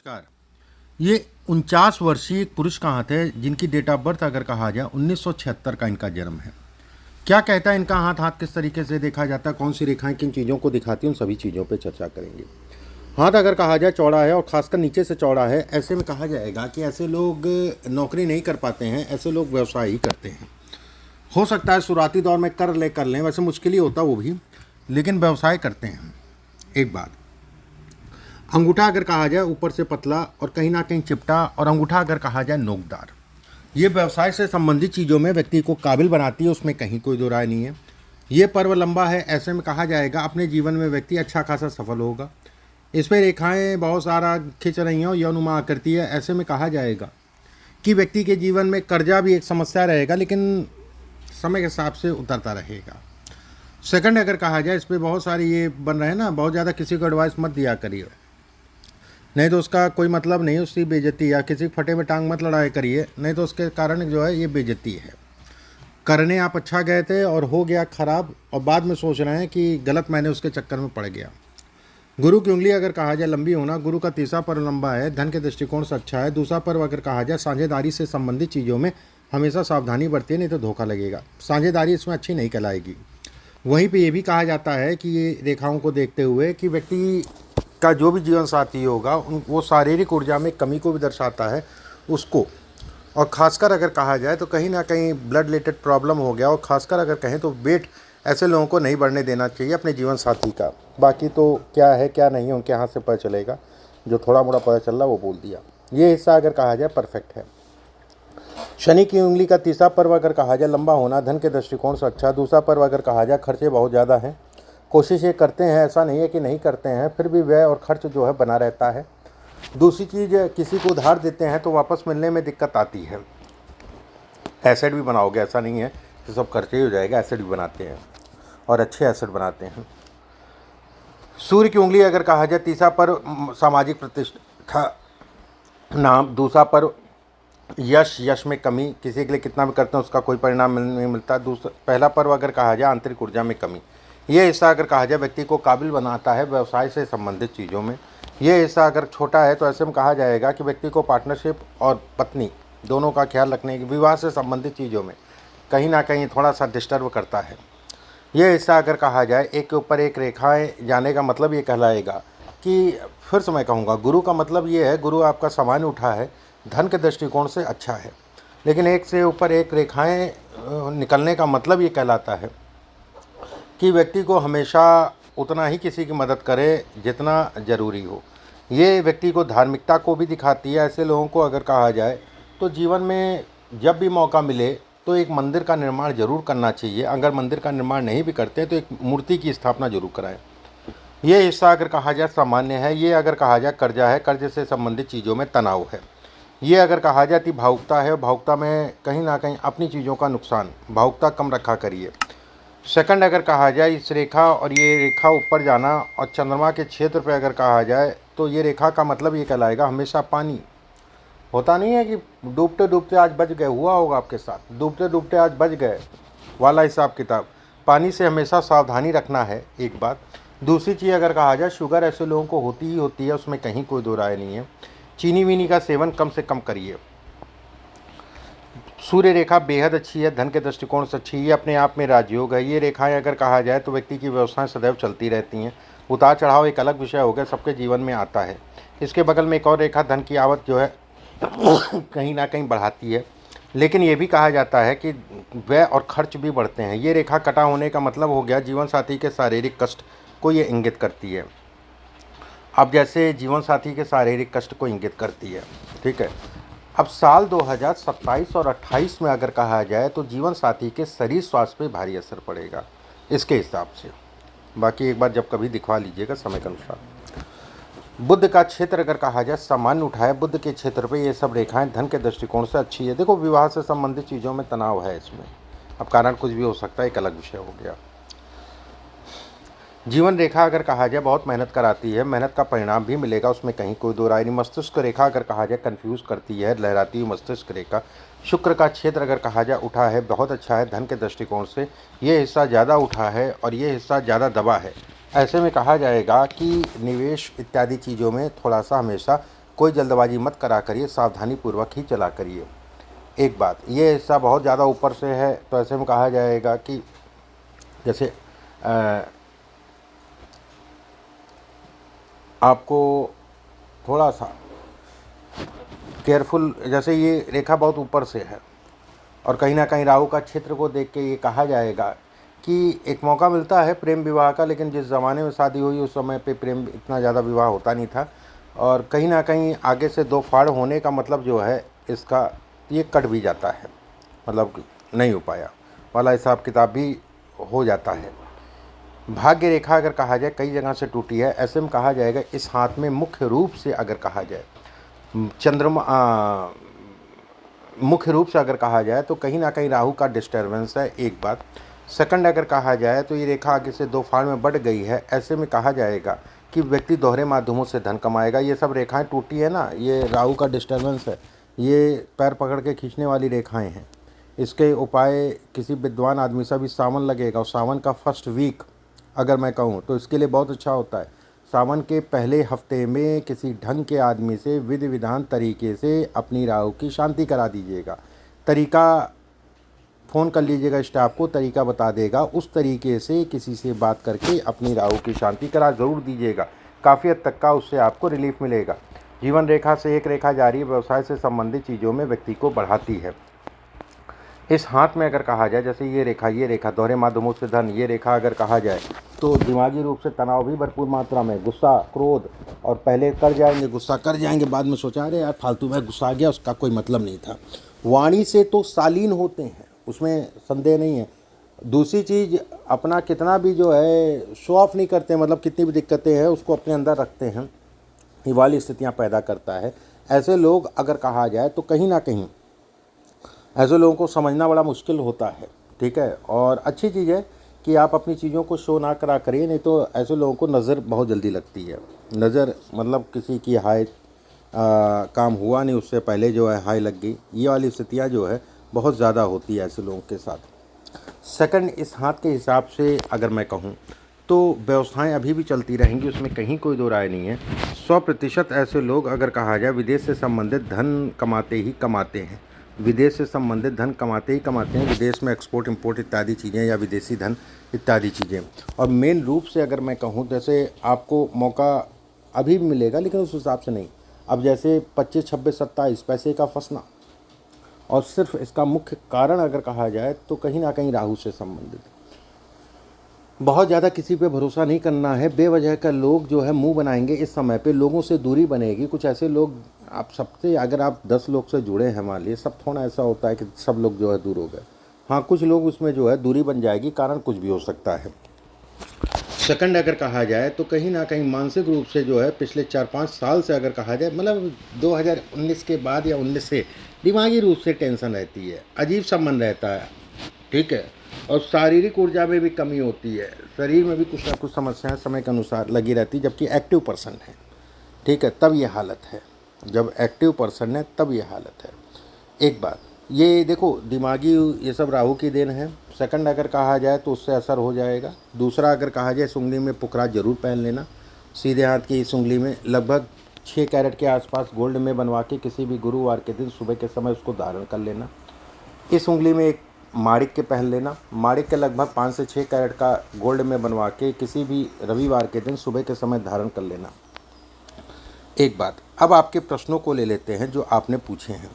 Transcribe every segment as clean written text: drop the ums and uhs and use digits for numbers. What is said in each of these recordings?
नमस्कार। ये 49 वर्षीय एक पुरुष का हाथ है जिनकी डेट ऑफ बर्थ अगर कहा जाए 1976 का इनका जन्म है। क्या कहता है इनका हाथ किस तरीके से देखा जाता है, कौन सी रेखाएं किन चीज़ों को दिखाती हैं, उन सभी चीज़ों पे चर्चा करेंगे। हाथ अगर कहा जाए चौड़ा है और खासकर नीचे से चौड़ा है, ऐसे में कहा जाएगा कि ऐसे लोग नौकरी नहीं कर पाते हैं, ऐसे लोग व्यवसाय ही करते हैं। हो सकता है शुरुआती दौर में कर लें, वैसे मुश्किल ही होता वो भी, लेकिन व्यवसाय करते हैं। एक बात, अंगूठा अगर कहा जाए ऊपर से पतला और कहीं ना कहीं चिपटा, और अंगूठा अगर कहा जाए नोकदार, ये व्यवसाय से संबंधित चीज़ों में व्यक्ति को काबिल बनाती है, उसमें कहीं कोई दो राय नहीं है। ये पर्व लंबा है, ऐसे में कहा जाएगा अपने जीवन में व्यक्ति अच्छा खासा सफल होगा। इस पर रेखाएं बहुत सारा खिंच रही हैं और यौनुमा करती है, ऐसे में कहा जाएगा कि व्यक्ति के जीवन में कर्जा भी एक समस्या रहेगा, लेकिन समय के हिसाब से उतरता रहेगा। सेकंड अगर कहा जाए, इस पर बहुत सारी ये बन रहे हैं ना, बहुत ज़्यादा किसी को एडवाइस मत दिया करिए, नहीं तो उसका कोई मतलब नहीं, उसकी बेइज्जती, या किसी फटे में टांग मत लड़ाई करिए, नहीं तो उसके कारण जो है ये बेइज्जती है। करने आप अच्छा गए थे और हो गया खराब, और बाद में सोच रहे हैं कि गलत मैंने उसके चक्कर में पड़ गया। गुरु की उंगली अगर कहा जाए लंबी होना, गुरु का तीसरा पर्व लंबा है, धन के दृष्टिकोण से अच्छा है। दूसरा पर्व अगर कहा जाए साझेदारी से संबंधित चीज़ों में हमेशा सावधानी बरतिए, नहीं तो धोखा लगेगा। साझेदारी इसमें अच्छी नहीं कहलाएगी। वहीं पे ये भी कहा जाता है कि ये रेखाओं को देखते हुए कि व्यक्ति का जो भी जीवन साथी होगा वो शारीरिक ऊर्जा में कमी को भी दर्शाता है उसको, और ख़ासकर अगर कहा जाए तो कहीं ना कहीं ब्लड रिलेटेड प्रॉब्लम हो गया, और ख़ासकर अगर कहें तो वेट ऐसे लोगों को नहीं बढ़ने देना चाहिए अपने जीवन साथी का। बाकी तो क्या है क्या नहीं है उनके हाथ से पता चलेगा, जो थोड़ा मोड़ा पता चल रहा वो बोल दिया। ये हिस्सा अगर कहा जाए परफेक्ट है। शनि की उंगली का तीसरा पर्व अगर कहा जाए लंबा होना, धन के दृष्टिकोण से अच्छा। दूसरा पर्व अगर कहा जाए खर्चे बहुत ज़्यादा हैं, कोशिश ये करते हैं, ऐसा नहीं है कि नहीं करते हैं, फिर भी व्यय और खर्च जो है बना रहता है। दूसरी चीज़, किसी को उधार देते हैं तो वापस मिलने में दिक्कत आती है। एसेट भी बनाओगे, ऐसा नहीं है कि सब खर्चे ही हो जाएगा, एसेट भी बनाते हैं और अच्छे एसेट बनाते हैं। सूर्य की उंगली अगर कहा जाए तीसरा पर्व सामाजिक प्रतिष्ठा नाम। दूसरा पर्व यश में कमी, किसी के लिए कितना भी करते हैं उसका कोई परिणाम नहीं मिलता। पहला पर्व अगर कहा जाए आंतरिक ऊर्जा में कमी। ये हिस्सा अगर कहा जाए व्यक्ति को काबिल बनाता है व्यवसाय से संबंधित चीज़ों में। ये हिस्सा अगर छोटा है तो ऐसे में कहा जाएगा कि व्यक्ति को पार्टनरशिप और पत्नी दोनों का ख्याल रखने की, विवाह से संबंधित चीज़ों में कहीं ना कहीं थोड़ा सा डिस्टर्ब करता है। ये हिस्सा अगर कहा जाए एक के ऊपर एक रेखाएं जाने का मतलब ये कहलाएगा कि, फिर से मैं कहूँगा, गुरु का मतलब ये है, गुरु आपका सामान्य उठा है, धन के दृष्टिकोण से अच्छा है, लेकिन एक से ऊपर एक रेखाएं निकलने का मतलब ये कहलाता है कि व्यक्ति को हमेशा उतना ही किसी की मदद करे जितना ज़रूरी हो। ये व्यक्ति को धार्मिकता को भी दिखाती है। ऐसे लोगों को अगर कहा जाए तो जीवन में जब भी मौका मिले तो एक मंदिर का निर्माण ज़रूर करना चाहिए। अगर मंदिर का निर्माण नहीं भी करते हैं तो एक मूर्ति की स्थापना जरूर कराएं। ये हिस्सा अगर कहा जाए सामान्य है। ये अगर कहा जाए कर्जा है, कर्ज से संबंधित चीज़ों में तनाव है। ये अगर कहा जाती भावुकता है, भावुकता में कहीं ना कहीं अपनी चीज़ों का नुकसान, भावुकता कम रखा करिए। सेकंड अगर कहा जाए इस रेखा और ये रेखा ऊपर जाना और चंद्रमा के क्षेत्र पे अगर कहा जाए तो ये रेखा का मतलब ये कहलाएगा हमेशा पानी। होता नहीं है कि डूबते डूबते आज बच गए, हुआ होगा आपके साथ, डूबते डूबते आज बच गए वाला हिसाब किताब। पानी से हमेशा सावधानी रखना है, एक बात। दूसरी चीज़ अगर कहा जाए शुगर ऐसे लोगों को होती ही होती है, उसमें कहीं कोई दो राय नहीं है। चीनी वीनी का सेवन कम से कम करिए। सूर्य रेखा बेहद अच्छी है, धन के दृष्टिकोण से अच्छी, ये अपने आप में राजयोग है। ये रेखाएं अगर कहा जाए तो व्यक्ति की व्यवसाय सदैव चलती रहती हैं। उतार चढ़ाव एक अलग विषय हो गया, सबके जीवन में आता है। इसके बगल में एक और रेखा धन की आवक जो है कहीं ना कहीं बढ़ाती है, लेकिन ये भी कहा जाता है कि व्यय और खर्च भी बढ़ते हैं। ये रेखा कटा होने का मतलब हो गया जीवन साथी के शारीरिक कष्ट को ये इंगित करती है। अब जैसे जीवन साथी के शारीरिक कष्ट को इंगित करती है, ठीक है। अब साल 2027 और 28 में अगर कहा जाए तो जीवन साथी के शरीर स्वास्थ्य पे भारी असर पड़ेगा इसके हिसाब से। बाकी एक बार जब कभी दिखवा लीजिएगा समय के अनुसार। बुध का क्षेत्र अगर कहा जाए सामान्य उठाए, बुध के क्षेत्र पे ये सब रेखाएं धन के दृष्टिकोण से अच्छी है। देखो विवाह से संबंधित चीज़ों में तनाव है इसमें, अब कारण कुछ भी हो सकता है, एक अलग विषय हो गया। जीवन रेखा अगर कहा जाए बहुत मेहनत कराती है, मेहनत का परिणाम भी मिलेगा, उसमें कहीं कोई दो राय नहीं। मस्तिष्क रेखा अगर कहा जाए कंफ्यूज करती है, लहराती हुई मस्तिष्क रेखा। शुक्र का क्षेत्र अगर कहा जाए उठा है, बहुत अच्छा है धन के दृष्टिकोण से। ये हिस्सा ज़्यादा उठा है और ये हिस्सा ज़्यादा दबा है। ऐसे में कहा जाएगा कि निवेश इत्यादि चीज़ों में थोड़ा सा हमेशा कोई जल्दबाजी मत करा करिए, सावधानी पूर्वक ही चला करिए। एक बात, ये हिस्सा बहुत ज़्यादा ऊपर से है तो ऐसे में कहा जाएगा कि जैसे आपको थोड़ा सा केयरफुल, जैसे ये रेखा बहुत ऊपर से है और कहीं ना कहीं राहु का क्षेत्र को देख के ये कहा जाएगा कि एक मौका मिलता है प्रेम विवाह का, लेकिन जिस ज़माने में शादी हुई उस समय पे प्रेम इतना ज़्यादा विवाह होता नहीं था और कहीं ना कहीं आगे से दो फाड़ होने का मतलब जो है इसका ये कट भी जाता है, मतलब नहीं हो पाया वाला हिसाब किताब भी हो जाता है। भाग्य रेखा अगर कहा जाए कई जगह से टूटी है, ऐसे में कहा जाएगा इस हाथ में मुख्य रूप से अगर कहा जाए चंद्रमा मुख्य रूप से अगर कहा जाए तो कहीं ना कहीं राहु का डिस्टर्बेंस है। एक बात। सेकंड अगर कहा जाए तो ये रेखा आगे से दो फाड़ में बढ़ गई है, ऐसे में कहा जाएगा कि व्यक्ति दोहरे माध्यमों से धन कमाएगा। ये सब रेखाएं टूटी है ना, ये राहु का डिस्टर्बेंस है, ये पैर पकड़ के खींचने वाली रेखाएं हैं। इसके उपाय किसी विद्वान आदमी से भी सावन लगेगा और सावन का फर्स्ट वीक अगर मैं कहूँ तो इसके लिए बहुत अच्छा होता है। सावन के पहले हफ्ते में किसी ढंग के आदमी से विधि विधान तरीके से अपनी राहु की शांति करा दीजिएगा। तरीका फ़ोन कर लीजिएगा, स्टाफ को तरीका बता देगा, उस तरीके से किसी से बात करके अपनी राहु की शांति करा ज़रूर दीजिएगा। काफ़ी हद तक का उससे आपको रिलीफ मिलेगा। जीवन रेखा से एक रेखा जारी व्यवसाय से संबंधित चीज़ों में व्यक्ति को बढ़ाती है। इस हाथ में अगर कहा जाए जैसे ये रेखा दोहरे माध्यमों से धन, ये रेखा अगर कहा जाए तो दिमागी रूप से तनाव भी भरपूर मात्रा में, गुस्सा क्रोध, और पहले कर जाएंगे गुस्सा कर जाएंगे, बाद में सोचा अरे यार फालतू में गुस्सा आ गया, उसका कोई मतलब नहीं था। वाणी से तो शालीन होते हैं, उसमें संदेह नहीं है। दूसरी चीज़, अपना कितना भी जो है शो ऑफ नहीं करते, मतलब कितनी भी दिक्कतें हैं उसको अपने अंदर रखते हैं, ये वाली स्थितियाँ पैदा करता है। ऐसे लोग अगर कहा जाए तो कहीं ना कहीं ऐसे लोगों को समझना बड़ा मुश्किल होता है, ठीक है। और अच्छी चीज़ है कि आप अपनी चीज़ों को शो ना करा करिए, नहीं तो ऐसे लोगों को नज़र बहुत जल्दी लगती है। नज़र मतलब किसी की हाई काम हुआ नहीं उससे पहले जो है हाई लग गई, ये वाली स्थितियाँ जो है बहुत ज़्यादा होती है ऐसे लोगों के साथ। सेकंड, इस हाथ के हिसाब से अगर मैं कहूँ तो व्यवस्थाएं अभी भी चलती रहेंगी, उसमें कहीं कोई दो राय नहीं है। 100% ऐसे लोग अगर कहा जाए विदेश से संबंधित धन कमाते ही कमाते हैं, विदेश से संबंधित धन कमाते ही कमाते हैं, विदेश में एक्सपोर्ट इंपोर्ट इत्यादि चीज़ें या विदेशी धन इत्यादि चीज़ें। और मेन रूप से अगर मैं कहूँ जैसे आपको मौका अभी भी मिलेगा लेकिन उस हिसाब से नहीं। अब जैसे 25, 26, 27 पैसे का फंसना, और सिर्फ इसका मुख्य कारण अगर कहा जाए तो कहीं ना कहीं राहु से संबंधित। बहुत ज़्यादा किसी पे भरोसा नहीं करना है, बेवजह का लोग जो है मुंह बनाएंगे, इस समय पे लोगों से दूरी बनेगी। कुछ ऐसे लोग आप सबसे, अगर आप 10 लोग से जुड़े हैं मान लीजिए, सब थोड़ा ऐसा होता है कि सब लोग जो है दूर हो गए, हाँ कुछ लोग उसमें जो है दूरी बन जाएगी, कारण कुछ भी हो सकता है। सेकंड अगर कहा जाए तो कहीं ना कहीं मानसिक रूप से जो है पिछले 4-5 साल से अगर कहा जाए, मतलब 2019 के बाद या 19 से दिमागी रूप से टेंशन रहती है, अजीब सा मन रहता है, ठीक है। और शारीरिक ऊर्जा में भी कमी होती है, शरीर में भी कुछ ना कुछ समस्याएं समय के अनुसार लगी रहती है, जबकि एक्टिव पर्सन है, ठीक है, तब ये हालत है। जब एक्टिव पर्सन है तब ये हालत है। एक बात ये देखो, दिमागी ये सब राहु की देन है। सेकंड अगर कहा जाए तो उससे असर हो जाएगा। दूसरा अगर कहा जाए इस उंगली में पुकरा जरूर पहन लेना, सीधे हाथ की इस उंगली में लगभग 6 कैरेट के आसपास गोल्ड में बनवा के किसी भी गुरुवार के दिन सुबह के समय उसको धारण कर लेना। इस उंगली में एक माणिक के पहन लेना, माणिक के लगभग 5 से 6 कैरेट का गोल्ड में बनवा के किसी भी रविवार के दिन सुबह के समय धारण कर लेना। एक बात, अब आपके प्रश्नों को ले लेते हैं जो आपने पूछे हैं।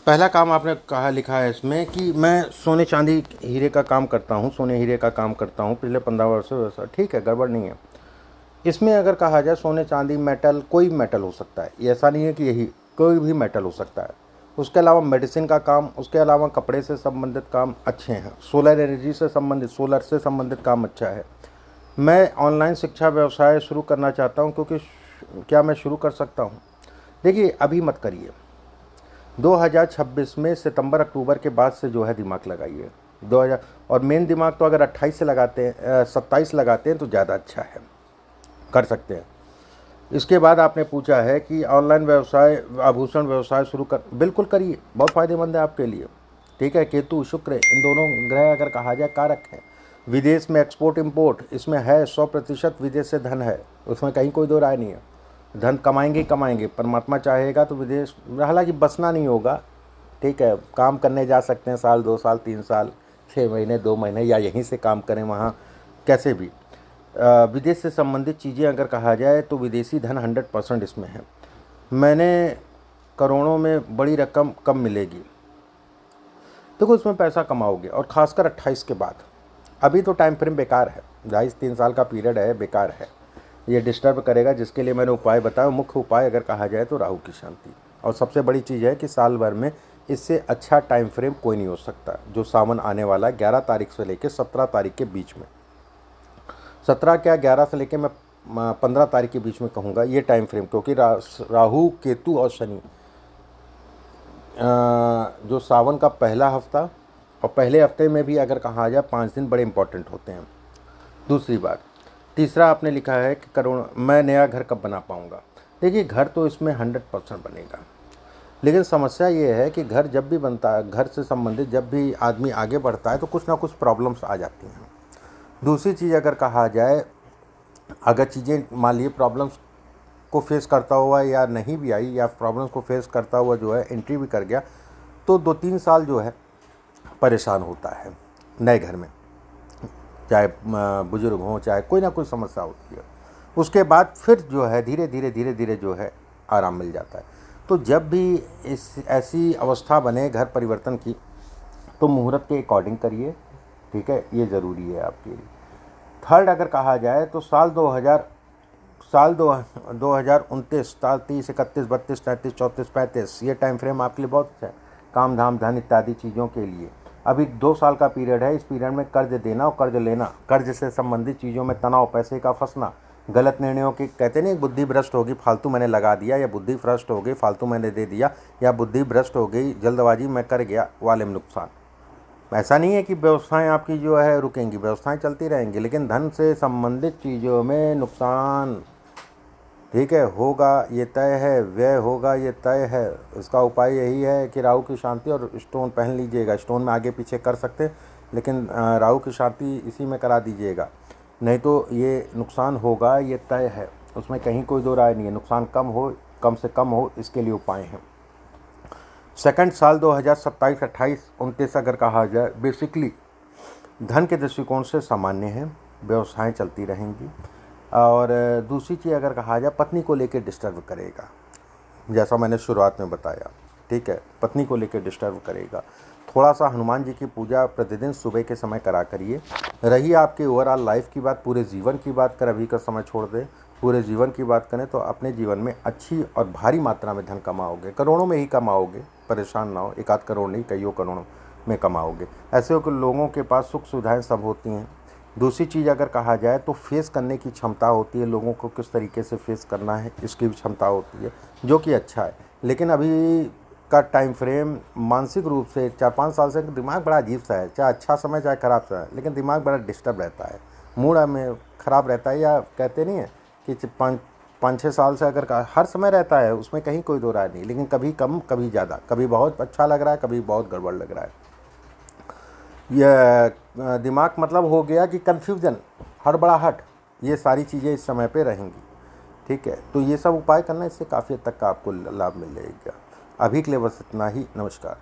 पहला काम आपने कहा लिखा है इसमें कि मैं सोने चांदी हीरे का काम करता हूँ, सोने हीरे का काम करता हूँ पिछले 15 वर्ष से, वैसा ठीक है, गड़बड़ नहीं है। इसमें अगर कहा जाए सोने चांदी मेटल, कोई मेटल हो सकता है, ये ऐसा नहीं है कि यही, कोई भी मेटल हो सकता है। उसके अलावा मेडिसिन का काम, उसके अलावा कपड़े से संबंधित काम अच्छे हैं, सोलर एनर्जी से संबंधित, सोलर से संबंधित काम अच्छा है। मैं ऑनलाइन शिक्षा व्यवसाय शुरू करना चाहता हूँ, क्योंकि क्या मैं शुरू कर सकता हूँ? देखिए अभी मत करिए, 2026 में सितंबर अक्टूबर के बाद से जो है दिमाग लगाइए 2000, और मेन दिमाग तो अगर 28 से लगाते हैं, 27 लगाते हैं तो ज़्यादा अच्छा है, कर सकते हैं। इसके बाद आपने पूछा है कि ऑनलाइन व्यवसाय, आभूषण व्यवसाय शुरू कर, बिल्कुल करिए, बहुत फ़ायदेमंद है आपके लिए, ठीक है। केतु शुक्र इन दोनों ग्रह अगर कहा जाए कारक है। विदेश में एक्सपोर्ट इंपोर्ट इसमें है, 100% विदेश से धन है, उसमें कहीं कोई दो राय नहीं है। धन कमाएंगे ही कमाएंगे, परमात्मा चाहेगा तो विदेश, हालांकि बसना नहीं होगा, ठीक है, काम करने जा सकते हैं, साल 2 साल 3 साल 6 महीने 2 महीने, या यहीं से काम करें वहाँ, कैसे भी। विदेश से संबंधित चीज़ें अगर कहा जाए तो विदेशी धन 100% इसमें है। मैंने करोड़ों में बड़ी रकम कब मिलेगी? देखो इसमें पैसा कमाओगे, और ख़ासकर 28 के बाद। अभी तो टाइम फ्रेम बेकार है, 2.5-3 साल का पीरियड है, बेकार है, ये डिस्टर्ब करेगा। जिसके लिए मैंने उपाय बताया, मुख्य उपाय अगर कहा जाए तो राहु की शांति, और सबसे बड़ी चीज़ है कि साल भर में इससे अच्छा टाइम फ्रेम कोई नहीं हो सकता। जो सावन आने वाला है 11 तारीख से लेकर 17 तारीख के बीच में, 17 क्या 11 से लेकर मैं 15 तारीख के बीच में कहूँगा, ये टाइम फ्रेम, क्योंकि राहु केतु और शनि, जो सावन का पहला हफ्ता और पहले हफ्ते में भी अगर कहा जाए 5 दिन बड़े इंपॉर्टेंट होते हैं। दूसरी बात, तीसरा आपने लिखा है कि करोड़ मैं नया घर कब बना पाऊँगा। देखिए घर तो इसमें 100% बनेगा, लेकिन समस्या ये है कि घर जब भी बनता है, घर से संबंधित जब भी आदमी आगे बढ़ता है तो कुछ ना कुछ प्रॉब्लम्स आ जाती हैं। दूसरी चीज़ अगर कहा जाए, अगर चीज़ें मान लीजिए प्रॉब्लम्स को फेस करता हुआ या नहीं भी आई, या प्रॉब्लम्स को फेस करता हुआ जो है एंट्री भी कर गया, तो 2-3 साल जो है परेशान होता है नए घर में, चाहे बुजुर्ग हों, चाहे कोई ना कोई समस्या होती है। उसके बाद फिर जो है धीरे धीरे जो है आराम मिल जाता है। तो जब भी इस ऐसी अवस्था बने घर परिवर्तन की, तो मुहूर्त के अकॉर्डिंग करिए, ठीक है, ये ज़रूरी है आपके लिए। थर्ड अगर कहा जाए तो साल 2029, 30, 31, 32, 33, 34, 35, ये टाइम फ्रेम आपके लिए बहुत अच्छा है, काम धाम धन इत्यादि चीज़ों के लिए। अभी 2 साल का पीरियड है, इस पीरियड में कर्ज देना और कर्ज लेना, कर्ज से संबंधित चीज़ों में तनाव, पैसे का फंसना, गलत निर्णयों की, कहते नहीं बुद्धि भ्रष्ट होगी, फालतू मैंने लगा दिया, या बुद्धि भ्रष्ट हो गई, फालतू मैंने दे दिया, या बुद्धि भ्रष्ट हो गई, जल्दबाजी में कर गया, वाले में नुकसान। ऐसा नहीं है कि व्यवस्थाएं आपकी जो है रुकेंगी, व्यवस्थाएं चलती रहेंगी, लेकिन धन से संबंधित चीज़ों में नुकसान, ठीक है, होगा, ये तय है, व्यय होगा, ये तय है। इसका उपाय यही है कि राहु की शांति और स्टोन पहन लीजिएगा। स्टोन में आगे पीछे कर सकते हैं, लेकिन राहु की शांति इसी में करा दीजिएगा, नहीं तो ये नुकसान होगा, ये तय है, उसमें कहीं कोई दो राय नहीं है। नुकसान कम से कम हो, इसके लिए उपाय हैं। सेकंड साल 2027, 28, 29 अगर कहा जाए, बेसिकली धन के दृष्टिकोण से सामान्य है, व्यवसाएं चलती रहेंगी। और दूसरी चीज़ अगर कहा जाए, पत्नी को लेकर डिस्टर्ब करेगा, जैसा मैंने शुरुआत में बताया, ठीक है, पत्नी को लेकर डिस्टर्ब करेगा। थोड़ा सा हनुमान जी की पूजा प्रतिदिन सुबह के समय करा करिए। रही आपकी ओवरऑल लाइफ की बात, पूरे जीवन की बात कर, अभी का समय छोड़ दें, पूरे जीवन की बात करें तो अपने जीवन में अच्छी और भारी मात्रा में धन कमाओगे, करोड़ों में ही कमाओगे, परेशान ना हो, 1-8 करोड़ नहीं, कईयों करोड़ों में कमाओगे। ऐसे लोगों के पास सुख सुविधाएं सब होती हैं। दूसरी चीज़ अगर कहा जाए तो फेस करने की क्षमता होती है, लोगों को किस तरीके से फेस करना है इसकी भी क्षमता होती है, जो कि अच्छा है। लेकिन अभी का टाइम फ्रेम मानसिक रूप से 4-5 साल से दिमाग बड़ा अजीब सा है, चाहे अच्छा समय चाहे ख़राब समय, लेकिन दिमाग बड़ा डिस्टर्ब रहता है, मूड में ख़राब रहता है, या कहते नहीं है कि 5-6 साल से अगर हर समय रहता है, उसमें कहीं कोई दो राय नहीं, लेकिन कभी कम कभी ज़्यादा, कभी बहुत अच्छा लग रहा है, कभी बहुत गड़बड़ लग रहा है। यह दिमाग मतलब हो गया कि कन्फ्यूज़न, हड़बड़ाहट, ये सारी चीज़ें इस समय पे रहेंगी, ठीक है। तो ये सब उपाय करना, इससे काफ़ी हद तक का आपको लाभ मिल जाएगा। अभी के लिए बस इतना ही, नमस्कार।